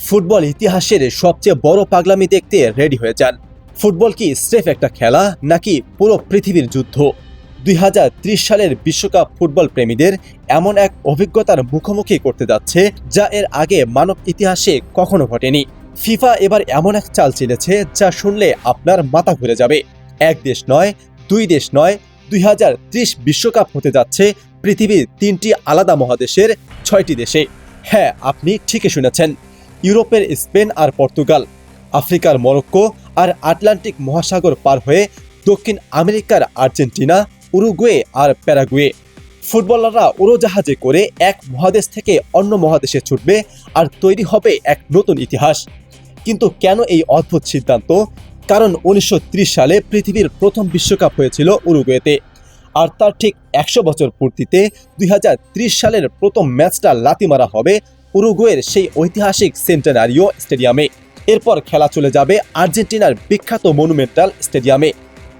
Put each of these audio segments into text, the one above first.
Football ইতিহাসের সবচেয়ে বড় পাগলামি দেখতে রেডি হয়ে যান। ফুটবল কি স্রেফ একটা খেলা নাকি পুরো পৃথিবীর যুদ্ধ? 2030 সালের বিশ্বকাপ ফুটবল প্রেমীদের এমন এক অভিজ্ঞতার মুখোমুখি করতে যাচ্ছে যা এর আগে মানব ইতিহাসে কখনো ঘটেনি। ফিফা এবার এমন এক চাল চেলেছে যা শুনলে আপনার মাথা ঘুরে যাবে। এক দেশ নয়, দুই দেশ নয়, 2030 বিশ্বকাপ হতে যাচ্ছে পৃথিবীর 3টি আলাদা মহাদেশের 6টি দেশে। হ্যাঁ, আপনি ঠিকই শুনেছেন। ইউরোপের স্পেন আর পর্তুগাল, আফ্রিকার মরক্কো আর আটলান্টিক মহাসাগর পার হয়ে দক্ষিণ আমেরিকার আর্জেন্টিনা, উরুগুয়ে আর প্যারাগুয়ে। ফুটবলাররা উড়োজাহাজে করে এক মহাদেশ থেকে অন্য মহাদেশে ছুটবে আর তৈরি হবে এক নতুন ইতিহাস। কিন্তু কেন এই অদ্ভুত সিদ্ধান্ত? কারণ 1930 সালে পৃথিবীর প্রথম বিশ্বকাপ হয়েছিল উরুগুয়েতে। আর তার ঠিক 100 বছর পূর্তিতে 2030 সালের প্রথম ম্যাচটা লাথি মারা হবে উরুগুয়ের সেই ঐতিহাসিক সেন্টেনারিও স্টেডিয়ামে। এরপর খেলা চলে যাবে আর্জেন্টিনার বিখ্যাত মনুমেন্টাল স্টেডিয়ামে,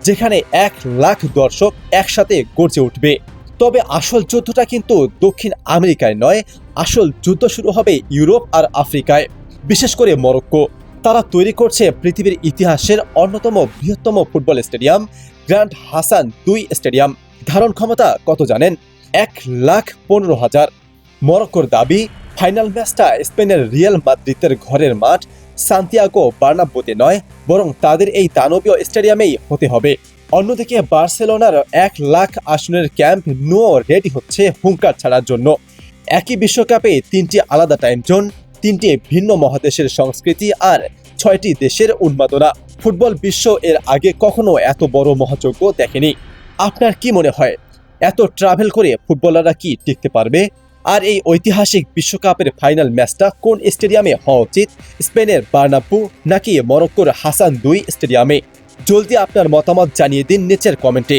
যেখানে 1 লাখ দর্শক একসাথে গর্জে উঠবে। তবে আসল যুদ্ধটা কিন্তু দক্ষিণ আমেরিকায় নয়, আসল যুদ্ধ শুরু হবে ইউরোপ আর আফ্রিকায়, বিশেষ করে মরক্কো। তারা তৈরি করছে পৃথিবীর ইতিহাসের অন্যতম বৃহত্তম football stadium, grand Hasan 2 stadium. ধারণ ক্ষমতা কত জানেন? 1,15,000। মরক্কোর দাবি, ফাইনাল ম্যাচটা স্পেনের রিয়াল মাদ্রিদের ঘরের মাঠ সান্তিয়াগো বার্নাব্যুতে নয়, বরং তাদের এই দানবীয় স্টেডিয়ামেই হতে হবে। অন্যদিকে বার্সেলোনার 1 লাখ আসনের ক্যাম্প নুও রেডি হচ্ছে হুঙ্কার ছাড়ার জন্য। একই বিশ্বকাপে 3টি আলাদা টাইম জোন, 3টি ভিন্ন মহাদেশের সংস্কৃতি আর 6টি দেশের উন্মাদনা। ফুটবল বিশ্ব এর আগে কখনো এত বড় মহাযজ্ঞ দেখেনি। আপনার কি মনে হয়, এত ট্রাভেল করে ফুটবলাররা কি টিকতে পারবে? আর এই ঐতিহাসিক বিশ্বকাপের ফাইনাল ম্যাচটা কোন স্টেডিয়ামে হওয়া উচিত, স্পেনের বার্নাব্যু নাকি মরক্কোর হাসান 2 স্টেডিয়ামে? জলদি আপনার মতামত জানিয়ে দিন নিচের কমেন্টে।